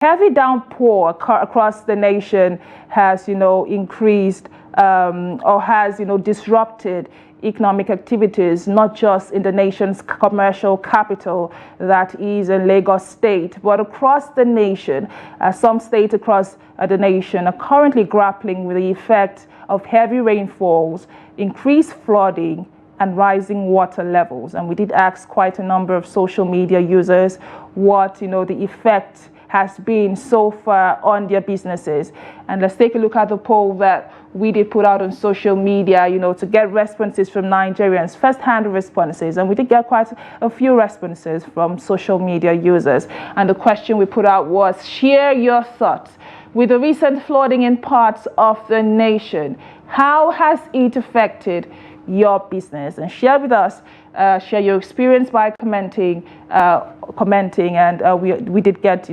heavy downpour across the nation has, increased or has, disrupted economic activities, not just in the nation's commercial capital, that is in Lagos State, but across the nation. Some states across the nation are currently grappling with the effect of heavy rainfalls, increased flooding, and rising water levels. And we did ask quite a number of social media users what, the effect has been so far on their businesses. And let's take a look at the poll that we did put out on social media, to get responses from Nigerians, first-hand responses. And we did get quite a few responses from social media users. And the question we put out was, share your thoughts. With the recent flooding in parts of the nation, how has it affected your business? And share with us, share your experience by commenting, and we did get,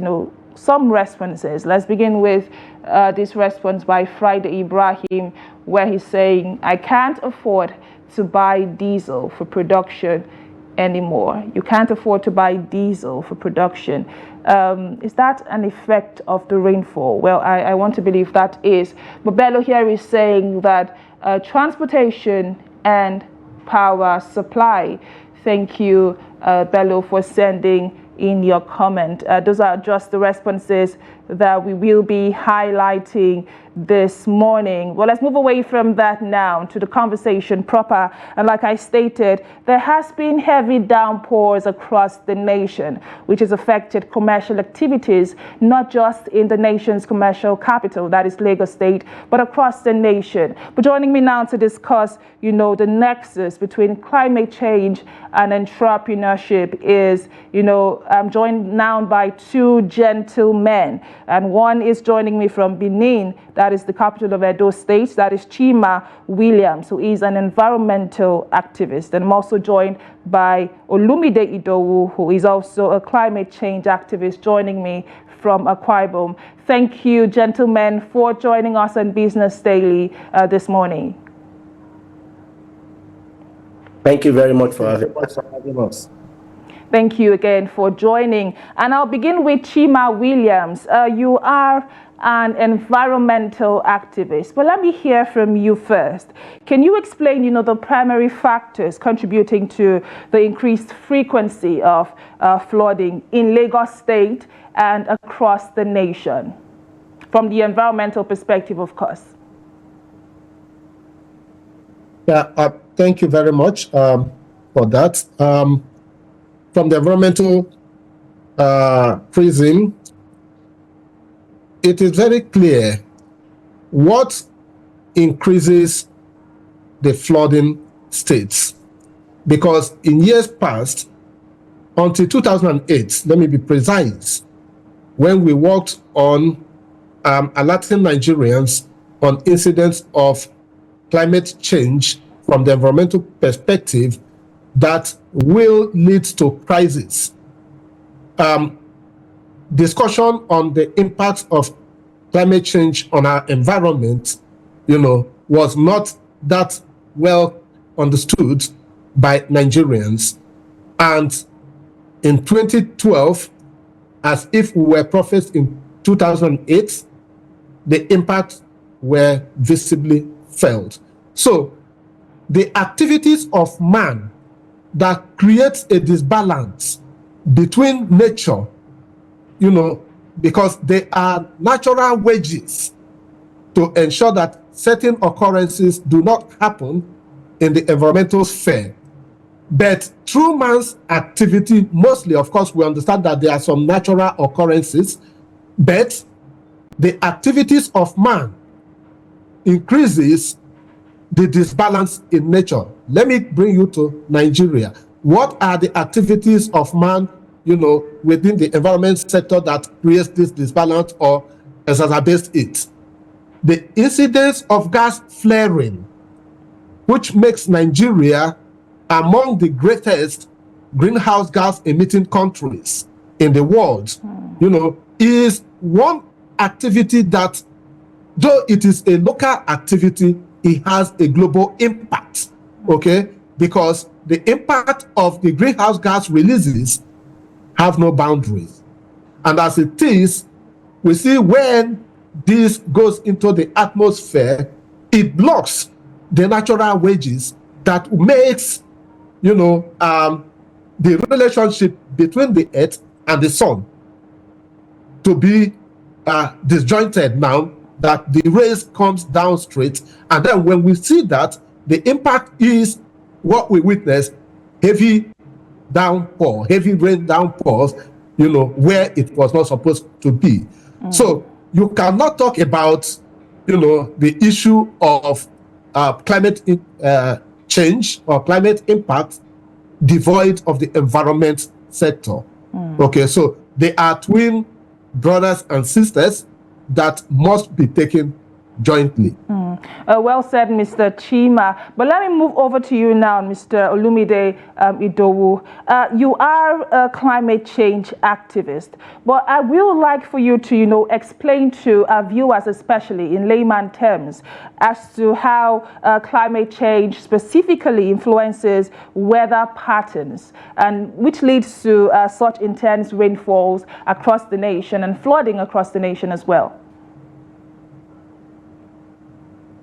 some responses. Let's begin with this response by Friday Ibrahim, where he's saying, I can't afford to buy diesel for production anymore. You can't afford to buy diesel for production. Is that an effect of the rainfall? Well, I want to believe that is. But Bello here is saying that transportation and power supply. Thank you, Bello, for sending in your comment. Those are just the responses that we will be highlighting this morning. Well, let's move away from that now to the conversation proper. And like I stated, there has been heavy downpours across the nation, which has affected commercial activities, not just in the nation's commercial capital, that is Lagos State, but across the nation. But joining me now to discuss, the nexus between climate change and entrepreneurship is, I'm joined now by two gentlemen. And one is joining me from Benin, that is the capital of Edo State, that is Chima Williams, who is an environmental activist. And I'm also joined by Olumide Idowu, who is also a climate change activist, joining me from Akwa Ibom. Thank you, gentlemen, for joining us on Business Daily this morning. Thank you very much for having us. Thank you again for joining. And I'll begin with Chima Williams. You are an environmental activist, but let me hear from you first. Can you explain, the primary factors contributing to the increased frequency of flooding in Lagos State and across the nation, from the environmental perspective, of course? Yeah, thank you very much for that. From the environmental prism, it is very clear what increases the flooding states. Because in years past, until 2008, let me be precise, when we worked on alerting Nigerians on incidents of climate change from the environmental perspective that will lead to crisis. Discussion on the impacts of climate change on our environment, was not that well understood by Nigerians. And in 2012, as if we were prophets in 2008, the impacts were visibly felt. So the activities of man that creates a disbalance between nature, because they are natural wages to ensure that certain occurrences do not happen in the environmental sphere. But through man's activity, mostly, of course, we understand that there are some natural occurrences, but the activities of man increases the disbalance in nature. Let me bring you to Nigeria. What are the activities of man, within the environment sector that creates this disbalance or exacerbates it? The incidence of gas flaring, which makes Nigeria among the greatest greenhouse gas emitting countries in the world, is one activity that, though it is a local activity, it has a global impact, okay? Because the impact of the greenhouse gas releases have no boundaries. And as it is, we see when this goes into the atmosphere, it blocks the natural wages that makes, the relationship between the earth and the sun to be disjointed now, that the rays comes down straight. And then when we see that, the impact is what we witness, heavy downpour, heavy rain downpours, where it was not supposed to be. So you cannot talk about, the issue of climate change or climate impact devoid of the environment sector. Okay, so they are twin brothers and sisters that must be taken jointly. Well said, Mr. Chima. But let me move over to you now, Mr. Olumide Idowu. You are a climate change activist, but I will like for you to, explain to our viewers, especially in layman terms, as to how climate change specifically influences weather patterns, and which leads to such intense rainfalls across the nation and flooding across the nation as well.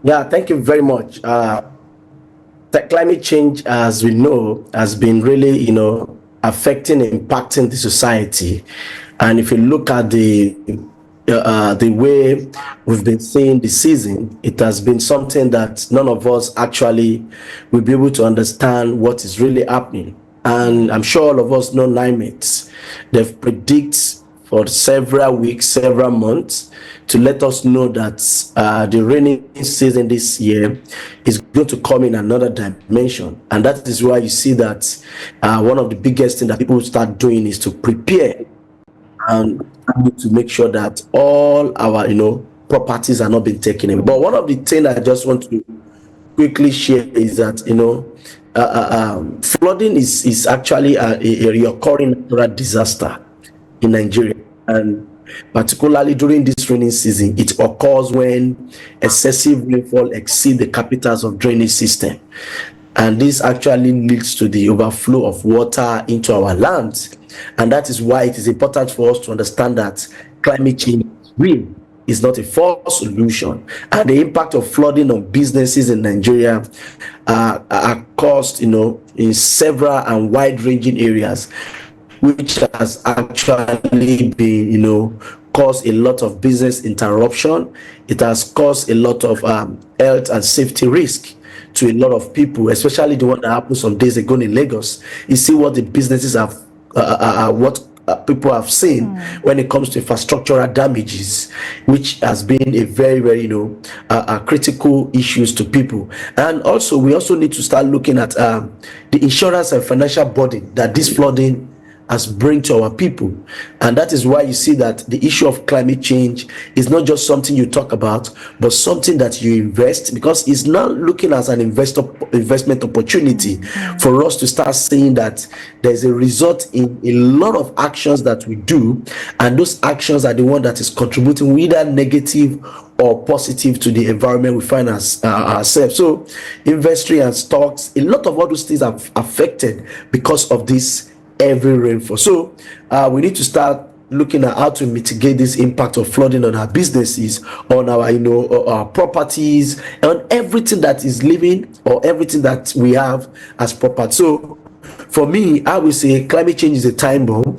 Yeah, thank you very much. The climate change, as we know, has been really, affecting, impacting the society. And if you look at the way we've been seeing the season, it has been something that none of us actually will be able to understand what is really happening. And I'm sure all of us know NIMET. They've predicted for several weeks, several months, to let us know that the rainy season this year is going to come in another dimension. And that is why you see that one of the biggest things that people start doing is to prepare and to make sure that all our properties are not being taken in. But one of the things I just want to quickly share is that flooding is actually a recurring natural disaster in Nigeria, and particularly during this rainy season, it occurs when excessive rainfall exceeds the capitals of drainage system, and this actually leads to the overflow of water into our lands. And that is why it is important for us to understand that climate change is real. It's not a false solution, and the impact of flooding on businesses in Nigeria are caused, in several and wide-ranging areas, which has actually been, caused a lot of business interruption. It has caused a lot of health and safety risk to a lot of people, especially the one that happened some days ago in Lagos. You see what the businesses have, what people have seen when it comes to infrastructural damages, which has been a very, very, critical issues to people. And also, we also need to start looking at the insurance and financial burden that this flooding has bring to our people. And that is why you see that the issue of climate change is not just something you talk about, but something that you invest, because it's not looking as an investment opportunity for us to start seeing that there's a result in a lot of actions that we do, and those actions are the one that is contributing either negative or positive to the environment we find ourselves. So industry and stocks, a lot of all those things are affected because of this heavy rainfall. So we need to start looking at how to mitigate this impact of flooding on our businesses, on our our properties, on everything that is living or everything that we have as property. So for me, I would say climate change is a time bomb,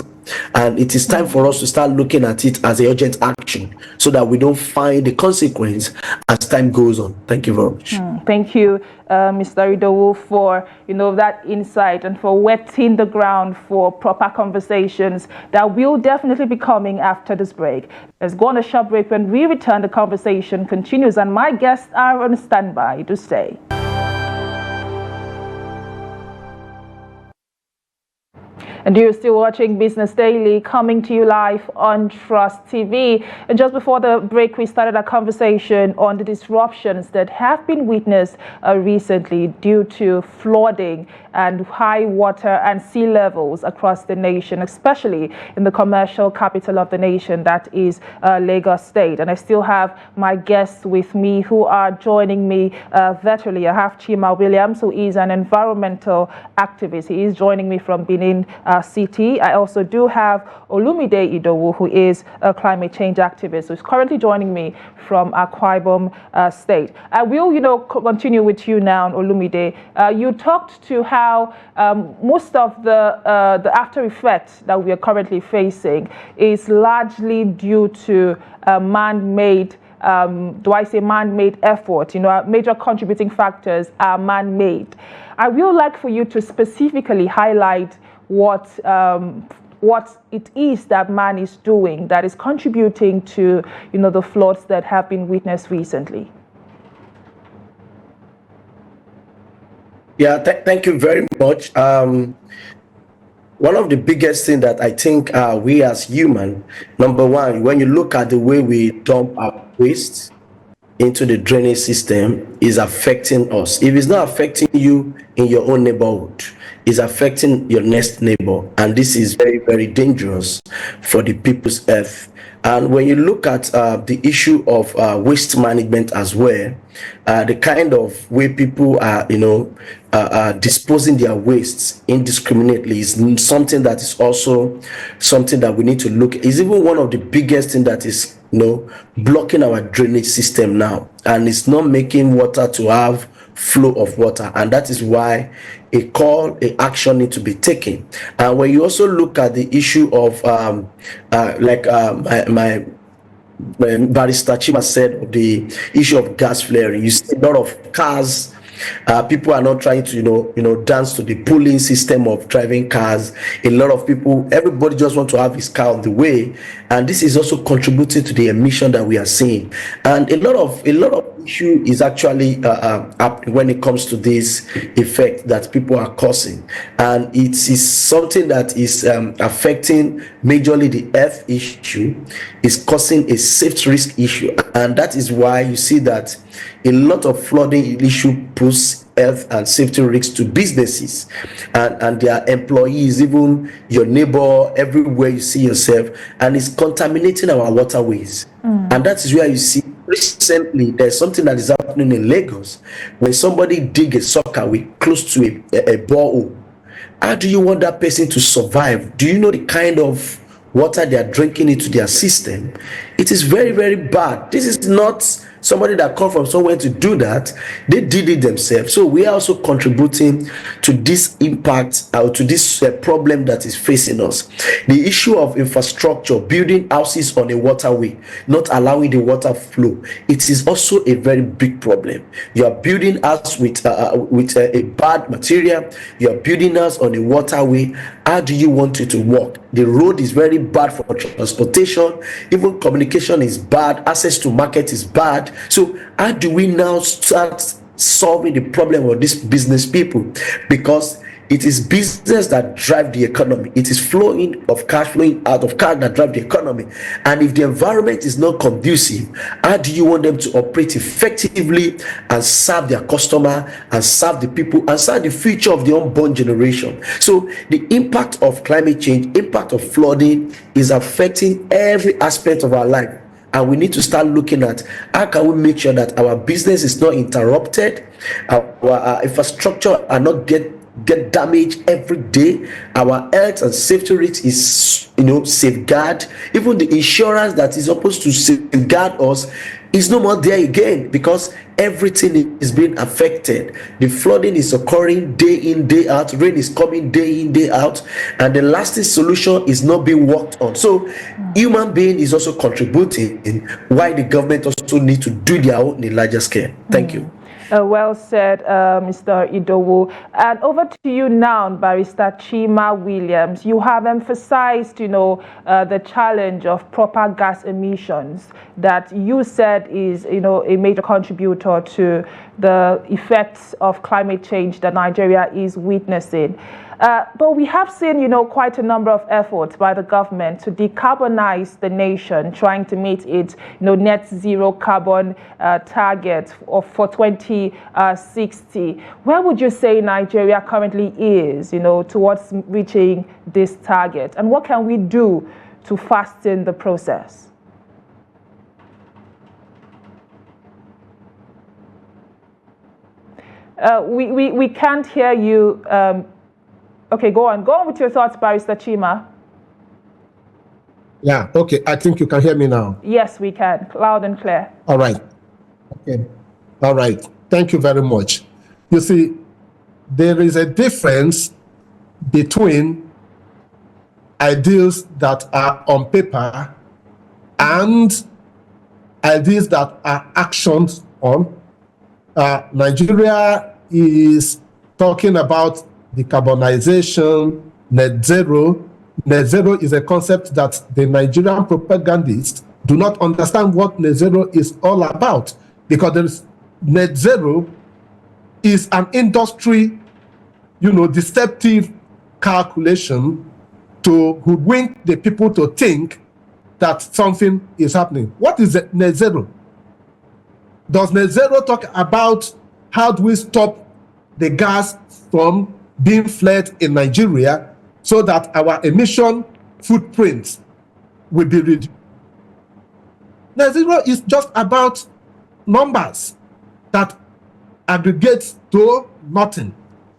and it is time for us to start looking at it as a urgent action so that we don't find the consequence as time goes on. Thank you very much. Thank you, Mr. Idowu, for that insight and for wetting the ground for proper conversations that will definitely be coming after this break. Let's go on a short break. When we return, the conversation continues, and my guests are on standby to stay. And you're still watching Business Daily, coming to you live on Trust TV. And just before the break, we started a conversation on the disruptions that have been witnessed recently due to flooding and high water and sea levels across the nation, especially in the commercial capital of the nation, that is Lagos State. And I still have my guests with me who are joining me virtually. I have Chima Williams, who is an environmental activist. He is joining me from Benin city. I also do have Olumide Idowu, who is a climate change activist, who's currently joining me from Akwa Ibom State. I will, continue with you now, Olumide. You talked to how most of the after effects that we are currently facing is largely due to man-made man-made effort? Major contributing factors are man-made. I would like for you to specifically highlight what it is that man is doing that is contributing to, the floods that have been witnessed recently. Yeah, thank you very much. One of the biggest things that I think we as human, number one, when you look at the way we dump our waste into the drainage system, is affecting us. If it's not affecting you in your own neighborhood, it's affecting your next neighbor, and this is very, very dangerous for the people's earth. And when you look at the issue of waste management as well, the kind of way people are, disposing their wastes indiscriminately is something that is also something that we need to look at. Is even one of the biggest things that is, blocking our drainage system now, and it's not making water to have flow of water, and that is why a action need to be taken. And when you also look at the issue of my barrister Chima said, the issue of gas flaring, you see a lot of cars. People are not trying to dance to the pooling system of driving cars. A lot of people, everybody just want to have his car on the way, and this is also contributing to the emission that we are seeing. And a lot of issue is actually when it comes to this effect that people are causing, and it is something that is affecting majorly the earth issue, is causing a safety risk issue, and that is why you see that a lot of flooding issue puts health and safety risks to businesses and their employees, even your neighbor, everywhere you see yourself, and it's contaminating our waterways. And that is where you see recently there's something that is happening in Lagos when somebody dig a sockaway close to a borehole. How do you want that person to survive? Do you know the kind of water they are drinking into their system? It is very, very bad. This is not somebody that come from somewhere to do that. They did it themselves. So we are also contributing to this impact, or to this problem that is facing us. The issue of infrastructure, building houses on a waterway, not allowing the water flow, it is also a very big problem. You are building house with a bad material. You are building house on a waterway. How do you want it to work? The road is very bad for transportation. Even communication is bad. Access to market is bad. So how do we now start solving the problem of these business people? Because it is business that drive the economy. It is flowing of cash, flowing out of cash that drive the economy. And if the environment is not conducive, how do you want them to operate effectively and serve their customer and serve the people and serve the future of the unborn generation? So the impact of climate change, impact of flooding is affecting every aspect of our life. And we need to start looking at how can we make sure that our business is not interrupted, our infrastructure are not get damaged every day, our health and safety rate is safeguard. Even the insurance that is supposed to safeguard us is no more there again, because everything is being affected. The flooding is occurring day in, day out. Rain is coming day in, day out, and the lasting solution is not being worked on. So human being is also contributing, why the government also need to do their own in a larger scale. Thank you. Well said, Mr. Idowu. And over to you now, Barrister Chima Williams. You have emphasized, the challenge of proper gas emissions that you said is, a major contributor to the effects of climate change that Nigeria is witnessing. But we have seen, quite a number of efforts by the government to decarbonize the nation, trying to meet its, net zero carbon target for 2060. Where would you say Nigeria currently is, towards reaching this target? And what can we do to fasten the process? We can't hear you. Okay, go on. Go on with your thoughts, Barrister Chima. Yeah, okay. I think you can hear me now. Yes, we can. Loud and clear. All right. Okay. All right. Thank you very much. You see, there is a difference between ideals that are on paper and ideas that are actions on. Nigeria is talking about decarbonization, net zero. Net zero is a concept that the Nigerian propagandists do not understand what net zero is all about, because net zero is an industry, deceptive calculation to hoodwink the people to think that something is happening. What is net zero? Does net zero talk about how do we stop the gas from being fled in Nigeria so that our emission footprint will be reduced? Net zero is just about numbers that aggregate to nothing.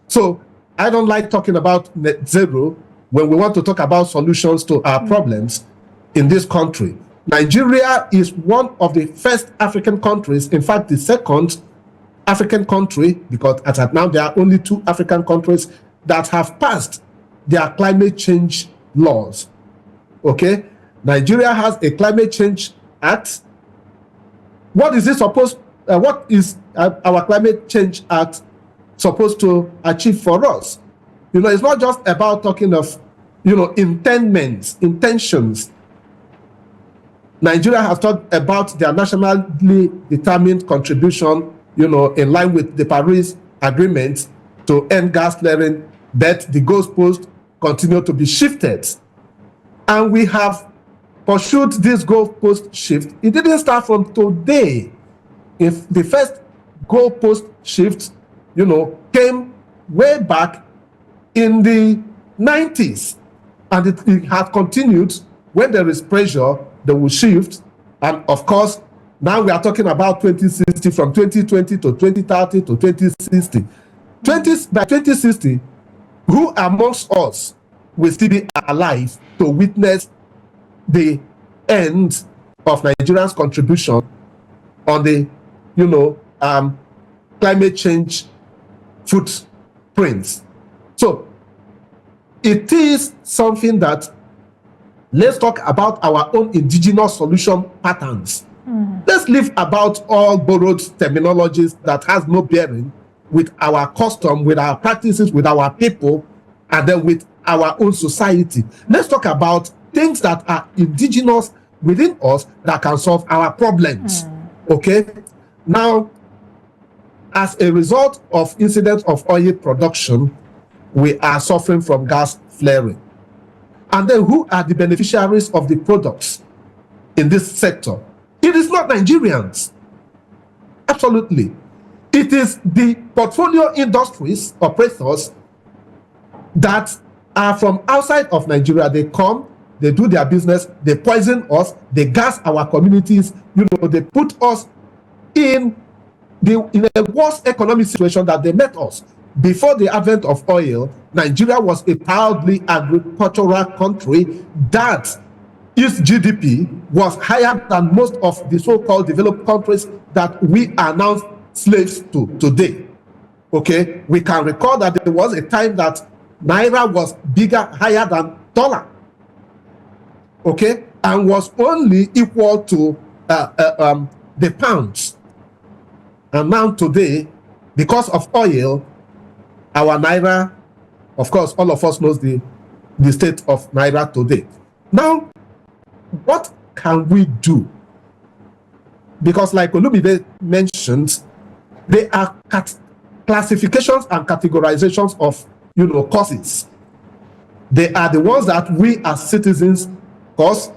So I don't like talking about net zero when we want to talk about solutions to our problems in this country. Nigeria is one of the first African countries, in fact, the second African country, because as at now there are only 2 African countries that have passed their climate change laws. Okay? Nigeria has a climate change act. What is it supposed, what is our climate change act supposed to achieve for us? It's not just about talking of, intentions. Nigeria has talked about their nationally determined contribution, in line with the Paris Agreement to end gas flaring, but the goalposts continue to be shifted. And we have pursued this goalpost shift. It didn't start from today. If the first goalpost shift, came way back in the 90s, and it has continued. When there is pressure, they will shift. And of course, now we are talking about 2060, from 2020 to 2030 to 2060. By 2060, who amongst us will still be alive to witness the end of Nigeria's contribution on the, climate change footprints? So it is something that, let's talk about our own indigenous solution patterns. Let's leave about all borrowed terminologies that has no bearing with our custom, with our practices, with our people, and then with our own society. Let's talk about things that are indigenous within us that can solve our problems. Okay? Now, as a result of incidents of oil production, we are suffering from gas flaring. And then who are the beneficiaries of the products in this sector? It is not Nigerians. Absolutely. It is the portfolio industries, operators, that are from outside of Nigeria. They come, they do their business, they poison us, they gas our communities, they put us in a worse economic situation that they met us. Before the advent of oil, Nigeria was a proudly agricultural country that its GDP was higher than most of the so-called developed countries that we are now slaves to today. Okay, we can recall that there was a time that Naira was higher than dollar. Okay, and was only equal to the pounds. And now today, because of oil, our Naira, of course, all of us knows the state of Naira today. Now, what can we do? Because like Olumide mentioned, there are classifications and categorizations of, causes. They are the ones that we as citizens cause.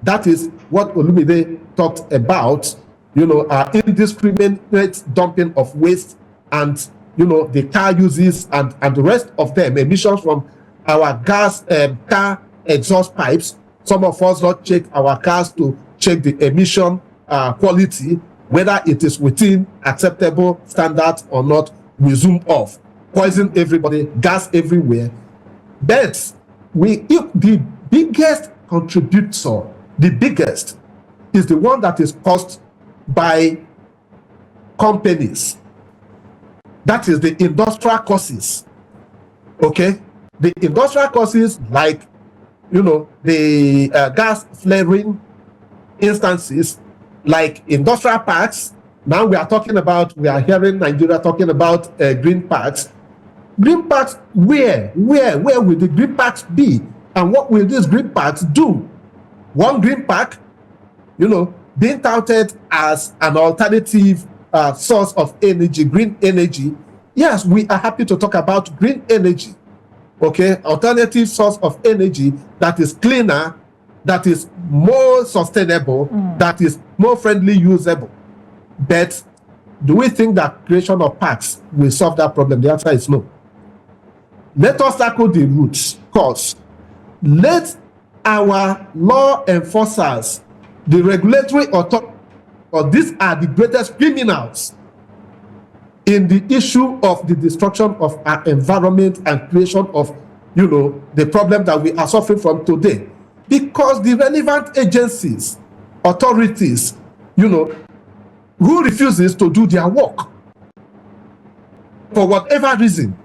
That is what Olumide talked about, our indiscriminate dumping of waste and, the car uses and the rest of them, emissions from our car exhaust pipes. Some of us don't check our cars to check the emission quality, whether it is within acceptable standards or not. We zoom off, poison everybody, gas everywhere. But the biggest contributor, the biggest, is the one that is caused by companies. That is the industrial causes. Okay? The industrial causes, like, the gas flaring instances, like industrial parks. Now we are hearing Nigeria talking about green parks. Green parks, where will the green parks be? And what will these green parks do? One green park, being touted as an alternative source of energy, green energy. Yes, we are happy to talk about green energy. Okay, alternative source of energy that is cleaner, that is more sustainable, that is more friendly usable. But do we think that creation of parks will solve that problem? The answer is no. Let us tackle the root cause. Let our law enforcers, the regulatory authority, or these are the greatest criminals in the issue of the destruction of our environment and creation of, the problem that we are suffering from today. Because the relevant agencies, authorities, who refuses to do their work for whatever reason,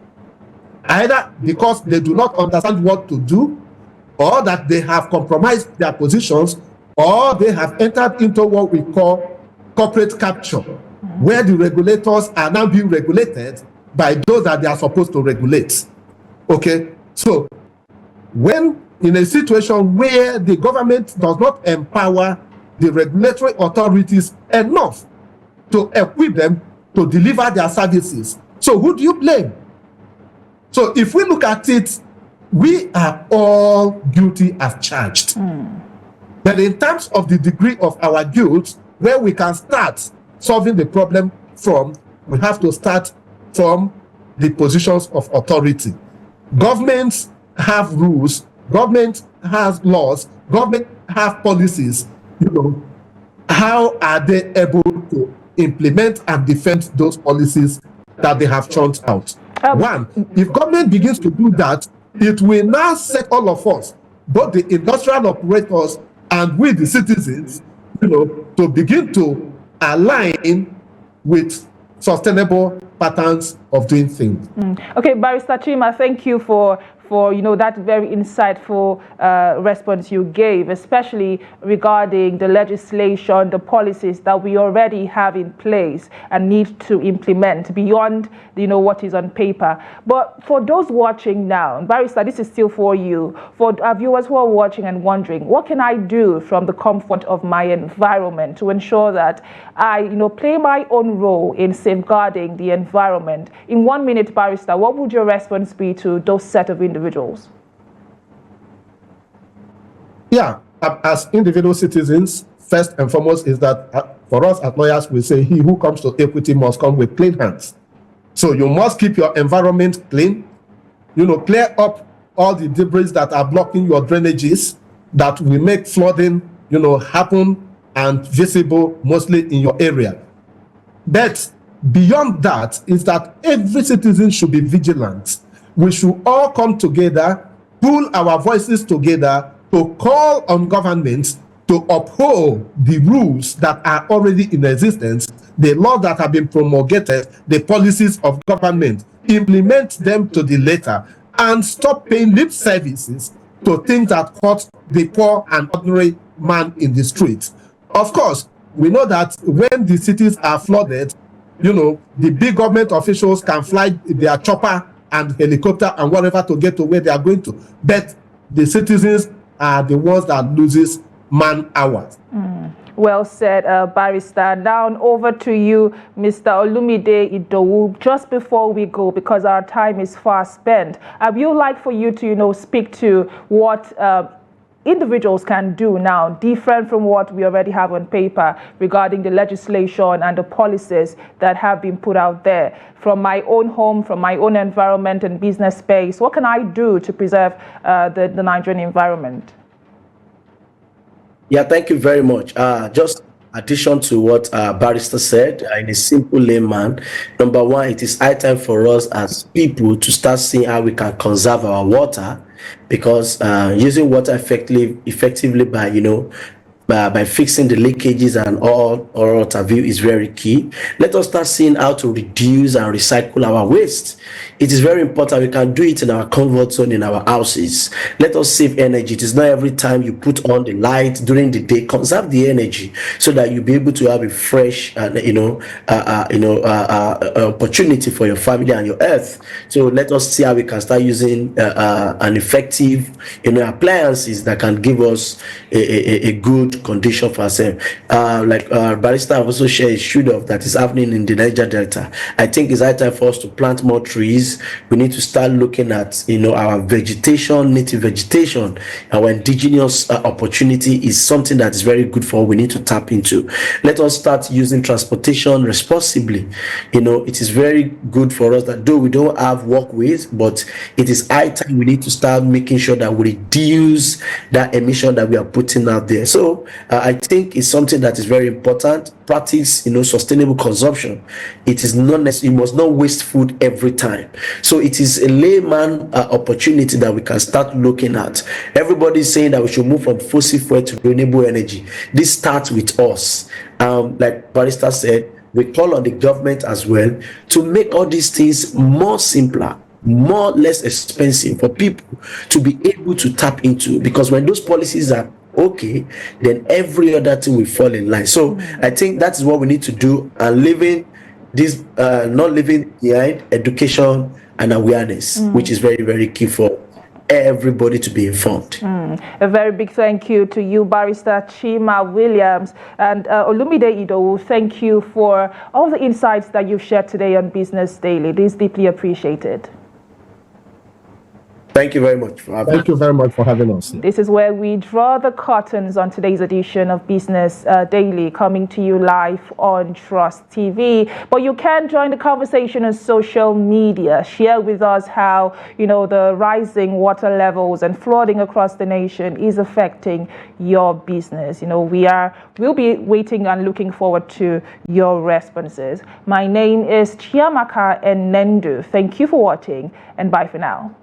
either because they do not understand what to do, or that they have compromised their positions, or they have entered into what we call corporate capture, where the regulators are now being regulated by those that they are supposed to regulate. Okay, so when in a situation where the government does not empower the regulatory authorities enough to equip them to deliver their services, so who do you blame? So if we look at it, we are all guilty as charged. But in terms of the degree of our guilt, where we can start solving the problem from, we have to start from the positions of authority. Governments have rules, government has laws, government have policies. How are they able to implement and defend those policies that they have churned out? One, if government begins to do that, it will now set all of us, both the industrial operators and we the citizens, to begin to align with sustainable patterns of doing things. Okay, Barrister Chima, thank you for that very insightful response you gave, especially regarding the legislation, the policies that we already have in place and need to implement beyond what is on paper. But for those watching now, Barrister, this is still for you, for our viewers who are watching and wondering, what can I do from the comfort of my environment to ensure that I play my own role in safeguarding the environment? In 1 minute, Barrister, what would your response be to those set of individuals? Yeah, as individual citizens, first and foremost is that for us as lawyers, we say he who comes to equity must come with clean hands. So you must keep your environment clean, clear up all the debris that are blocking your drainages that will make flooding, happen and visible mostly in your area. But beyond that is that every citizen should be vigilant. We should all come together, pull our voices together to call on governments to uphold the rules that are already in existence, the laws that have been promulgated, the policies of government, implement them to the letter, and stop paying lip services to things that hurt the poor and ordinary man in the streets. Of course, we know that when the cities are flooded, the big government officials can fly their chopper and helicopter and whatever to get to where they are going to. But the citizens are the ones that loses man hours. Well said, Barrister. Now over to you, Mr. Olumide Idowu. Just before we go, because our time is fast spent, I would like for you to, speak to what individuals can do now, different from what we already have on paper regarding the legislation and the policies that have been put out there. From my own home, from my own environment and business space, what can I do to preserve the Nigerian environment? Yeah, thank you very much. Just addition to what Barrister said, in a simple layman, number one, it is high time for us as people to start seeing how we can conserve our water because using water effectively by, by fixing the leakages and all what have you is very key. Let us start seeing how to reduce and recycle our waste. It is very important. We can do it in our comfort zone, in our houses. Let us save energy. It is not every time you put on the light during the day. Conserve the energy so that you'll be able to have a fresh opportunity for your family and your earth. So let us see how we can start using an effective appliances that can give us a good condition for ourselves. Barrister have also shared a shoot of that is happening in the Niger Delta. I think it's high time for us to plant more trees. We need to start looking at our vegetation, native vegetation. Our indigenous opportunity is something that is very good for. We need to tap into. Let us start using transportation responsibly. It is very good for us that though we don't have walkways, but it is high time we need to start making sure that we reduce that emission that we are putting out there. So I think it's something that is very important. Practice, sustainable consumption. It is not necessary. You must not waste food every time. So it is a layman opportunity that we can start looking at. Everybody is saying that we should move from fossil fuel to renewable energy. This starts with us. Like Barrister said, we call on the government as well to make all these things more simpler, less expensive for people to be able to tap into, because when those policies are okay, then every other thing will fall in line. So I think that is what we need to do, and not leaving behind education and awareness, which is very, very key for everybody to be informed. A very big thank you to you, Barrister Chima Williams, and Olumide Idowu. Thank you for all the insights that you've shared today on Business Daily. This is deeply appreciated. Thank you very much for having us. Thank you very much for having us. This is where we draw the curtains on today's edition of Business Daily, coming to you live on Trust TV. But you can join the conversation on social media. Share with us how, the rising water levels and flooding across the nation is affecting your business. We'll be waiting and looking forward to your responses. My name is Chiamaka Nendu. Thank you for watching, and bye for now.